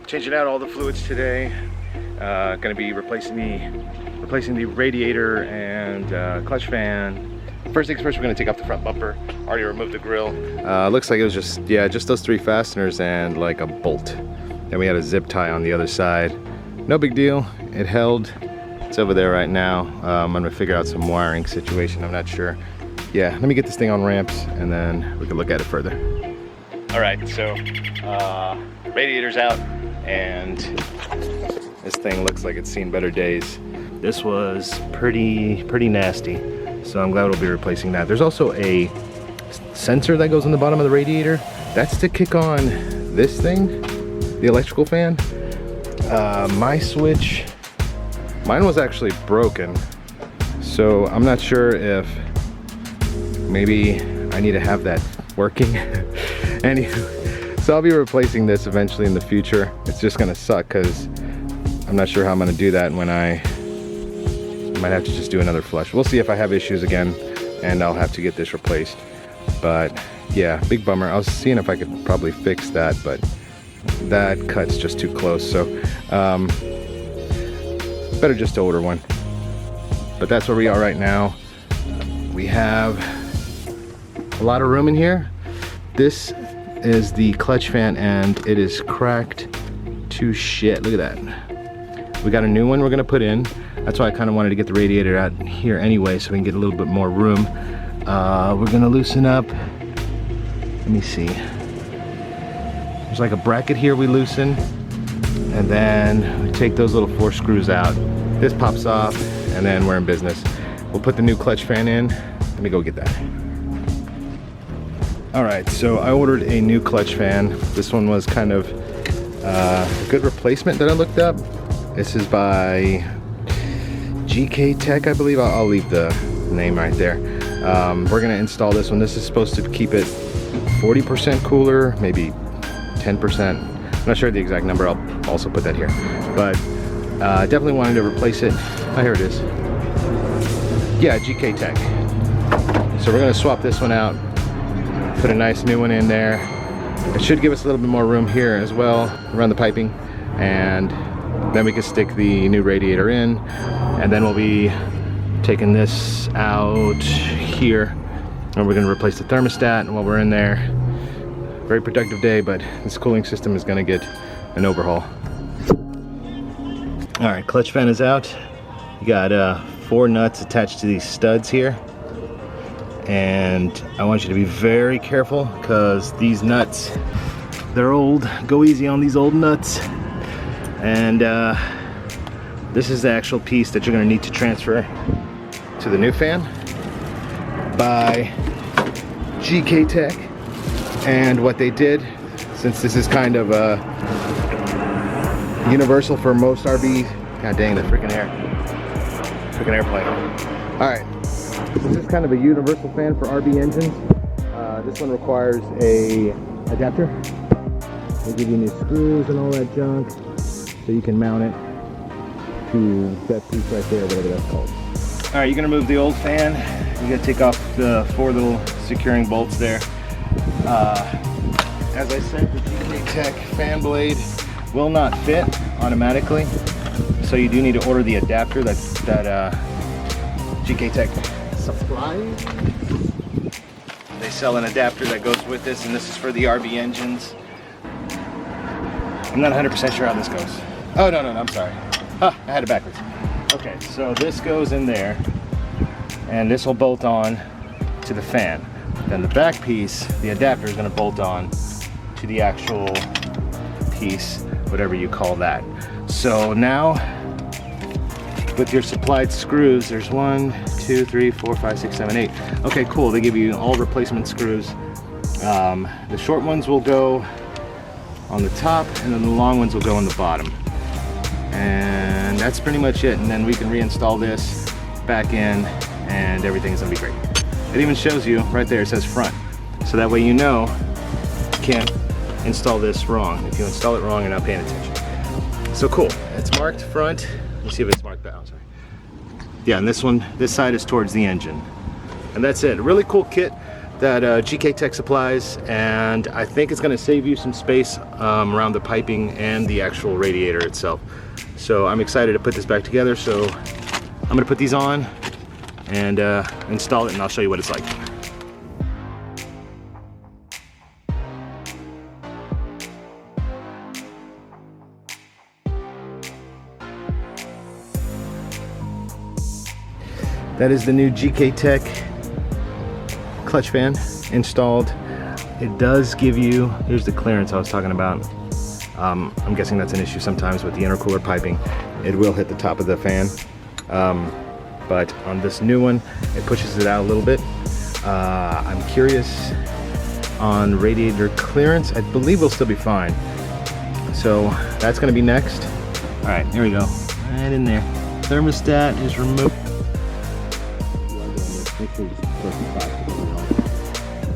Changing out all the fluids today. Going to be replacing the radiator and clutch fan. First things first, we're going to take off the front bumper. Already removed the grill. Looks like it was just those 3 fasteners and like a bolt. Then we had a zip tie on the other side. No big deal. It held. It's over there right now. I'm going to figure out some wiring situation. I'm not sure. Yeah, let me get this thing on ramps and then we can look at it further. All right, so radiator's out. And this thing looks like it's seen better days. This was pretty nasty, so I'm glad we'll be replacing that. There's also a sensor that goes on the bottom of the radiator. That's to kick on this thing, the electrical fan. My switch, mine was actually broken, so I'm not sure if maybe I need to have that working. Anywho. So I'll be replacing this eventually in the future. It's just gonna suck because I'm not sure how I'm gonna do that when I might have to just do another flush. We'll see if I have issues again and I'll have to get this replaced. But yeah, big bummer. I was seeing if I could probably fix that, but that cut's just too close. So better just to order one. But that's where we are right now. We have a lot of room in here. This is the clutch fan and it is cracked to shit. Look at that. We got a new one we're gonna put in. That's why I kind of wanted to get the radiator out here anyway so we can get a little bit more room. We're gonna loosen up. Let me see. There's like a bracket here we loosen, and then we take those little 4 screws out. This pops off and then we're in business. We'll put the new clutch fan in. Let me go get that. Alright, so I ordered a new clutch fan. This one was kind of a good replacement that I looked up. This is by GK Tech, I believe. I'll leave the name right there. We're going to install this one. This is supposed to keep it 40% cooler, maybe 10%. I'm not sure the exact number. I'll also put that here. But definitely wanted to replace it. Oh, here it is. Yeah, GK Tech. So we're going to swap this one out. Put a nice new one in there. It should give us a little bit more room here as well around the piping, and then we can stick the new radiator in, and then we'll be taking this out here and we're going to replace the thermostat while we're in there. Very productive day, but this cooling system is going to get an overhaul. Alright, clutch fan is out. You got 4 nuts attached to these studs here. And I want you to be very careful because these nuts, they're old. Go easy on these old nuts. And this is the actual piece that you're going to need to transfer to the new fan by GK Tech. And what they did, since this is kind of universal for most RVs, god dang, the freaking airplane. All right. This is kind of a universal fan for RB engines. This one requires a adapter. They give you new screws and all that junk, so you can mount it to that piece right there, whatever that's called. All right, you're gonna move the old fan. You gotta take off the 4 little securing bolts there. As I said, the GK Tech fan blade will not fit automatically, so you do need to order the adapter that GK Tech supplies. They sell an adapter that goes with this, and this is for the RB engines. I'm not 100% sure how this goes. Oh, no, I'm sorry. I had it backwards. Okay, so this goes in there, and this will bolt on to the fan. Then the back piece, the adapter, is going to bolt on to the actual piece, whatever you call that. So now, with your supplied screws, there's 1, 2, 3, 4, 5, 6, 7, 8. Okay, cool. They give you all replacement screws. The short ones will go on the top, and then the long ones will go on the bottom. And that's pretty much it. And then we can reinstall this back in, and everything's gonna be great. It even shows you right there, it says front. So that way you know you can't install this wrong. If you install it wrong, you're not paying attention. So cool. It's marked front. Let's see if it's marked back. Oh, sorry. Yeah, and this one, this side is towards the engine. And And that's it. A really cool kit that GK Tech supplies, and I think it's going to save you some space around the piping and the actual radiator itself. So I'm excited to put this back together. So I'm going to put these on and install it, and I'll show you what it's like. That is the new GK Tech clutch fan installed. It does give you, here's the clearance I was talking about. I'm guessing that's an issue sometimes with the intercooler piping. It will hit the top of the fan. But on this new one, it pushes it out a little bit. I'm curious on radiator clearance. I believe we'll still be fine. So that's gonna be next. All right, here we go, right in there. Thermostat is removed.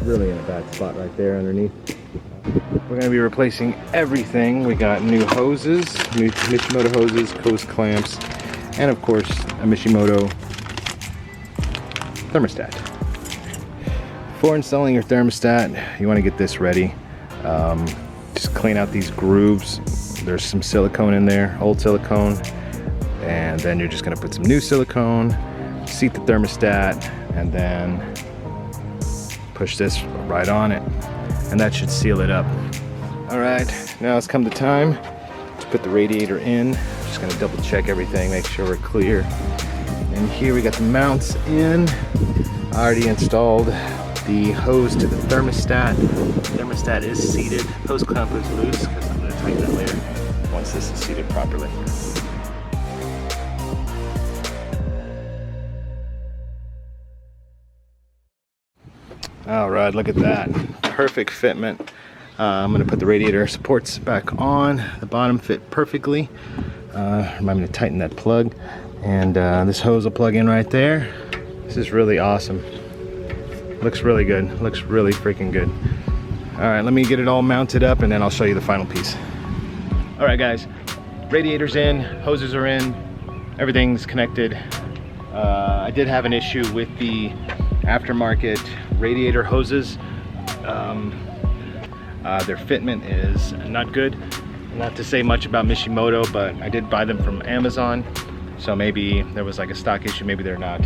Really in a bad spot right there underneath. We're gonna be replacing everything. We got new hoses, new Mishimoto hoses, hose clamps, and of course a Mishimoto thermostat. Before installing your thermostat, you want to get this ready. Just clean out these grooves. There's some silicone in there, old silicone, and then you're just going to put some new silicone, seat the thermostat, and then push this right on it, and that should seal it up. All right, now it's come the time to put the radiator in. Just going to double check everything, make sure we're clear. And here we got the mounts in. I already installed the hose to the thermostat. The thermostat is seated. Hose clamp is loose because I'm going to tighten that later once this is seated properly. All right, look at that. Perfect fitment. I'm going to put the radiator supports back on. The bottom fit perfectly. Remind me to tighten that plug. And this hose will plug in right there. This is really awesome. Looks really good. Looks really freaking good. All right, let me get it all mounted up and then I'll show you the final piece. All right, guys. Radiator's in, hoses are in, everything's connected. I did have an issue with the aftermarket radiator hoses. Their fitment is not good. Not to say much about Mishimoto, but I did buy them from Amazon. So maybe there was like a stock issue, maybe they're not.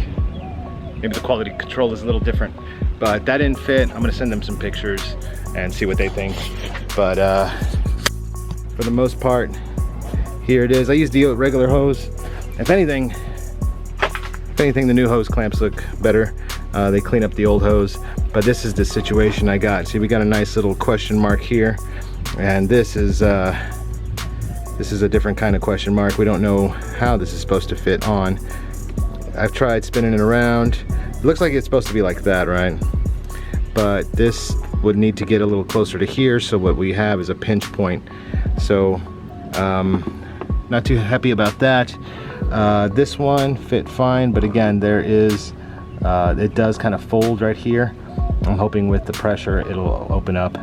Maybe the quality control is a little different, but that didn't fit. I'm gonna send them some pictures and see what they think. But for the most part, here it is. I used the regular hose. If anything, the new hose clamps look better. They clean up the old hose, but this is the situation I got. See, we got a nice little question mark here, and this is a different kind of question mark. We don't know how this is supposed to fit on. I've tried spinning it around. It looks like it's supposed to be like that, right? But this would need to get a little closer to here, so what we have is a pinch point. So not too happy about that. This one fit fine, but again, there is it does kind of fold right here. I'm hoping with the pressure it'll open up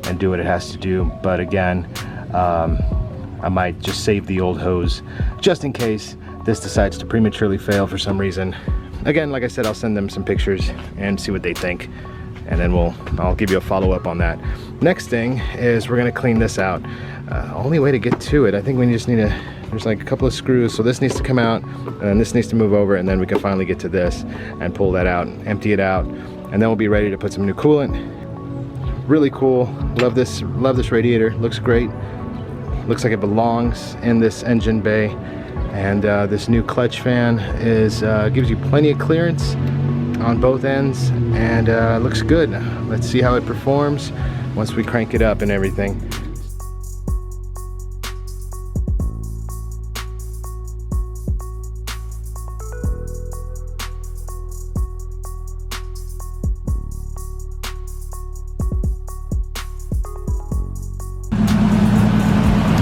and do what it has to do, but again, I might just save the old hose just in case this decides to prematurely fail for some reason. Again, like I said, I'll send them some pictures and see what they think, and then I'll give you a follow-up on that. Next thing is we're gonna clean this out. Only way to get to it, I think we just need there's like a couple of screws, so this needs to come out and this needs to move over, and then we can finally get to this and pull that out, empty it out, and then we'll be ready to put some new coolant. Really cool. Love this radiator. Looks great. Looks like it belongs in this engine bay. And this new clutch fan gives you plenty of clearance on both ends, and looks good. Let's see how it performs once we crank it up and everything.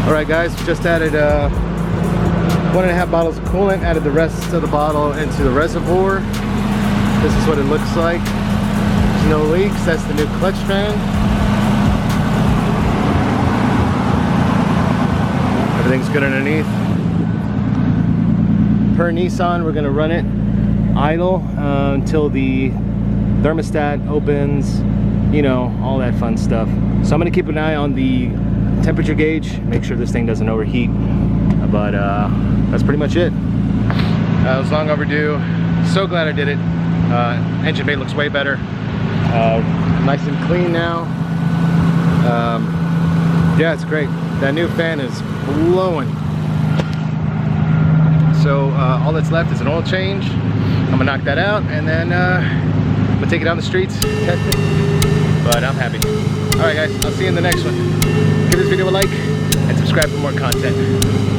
Alright guys, just added 1.5 bottles of coolant, added the rest of the bottle into the reservoir. This is what it looks like. There's no leaks. That's the new clutch fan. Everything's good underneath. Per Nissan, we're going to run it idle until the thermostat opens, you know, all that fun stuff. So I'm gonna keep an eye on the temperature gauge, make sure this thing doesn't overheat. But that's pretty much it. It was long overdue. So glad I did it. Engine bay looks way better. Nice and clean now. Yeah, it's great. That new fan is blowing. So all that's left is an oil change. I'm gonna knock that out, and then I'm gonna take it down the streets, test it. But I'm happy. All right, guys, I'll see you in the next one. Give this video a like and subscribe for more content.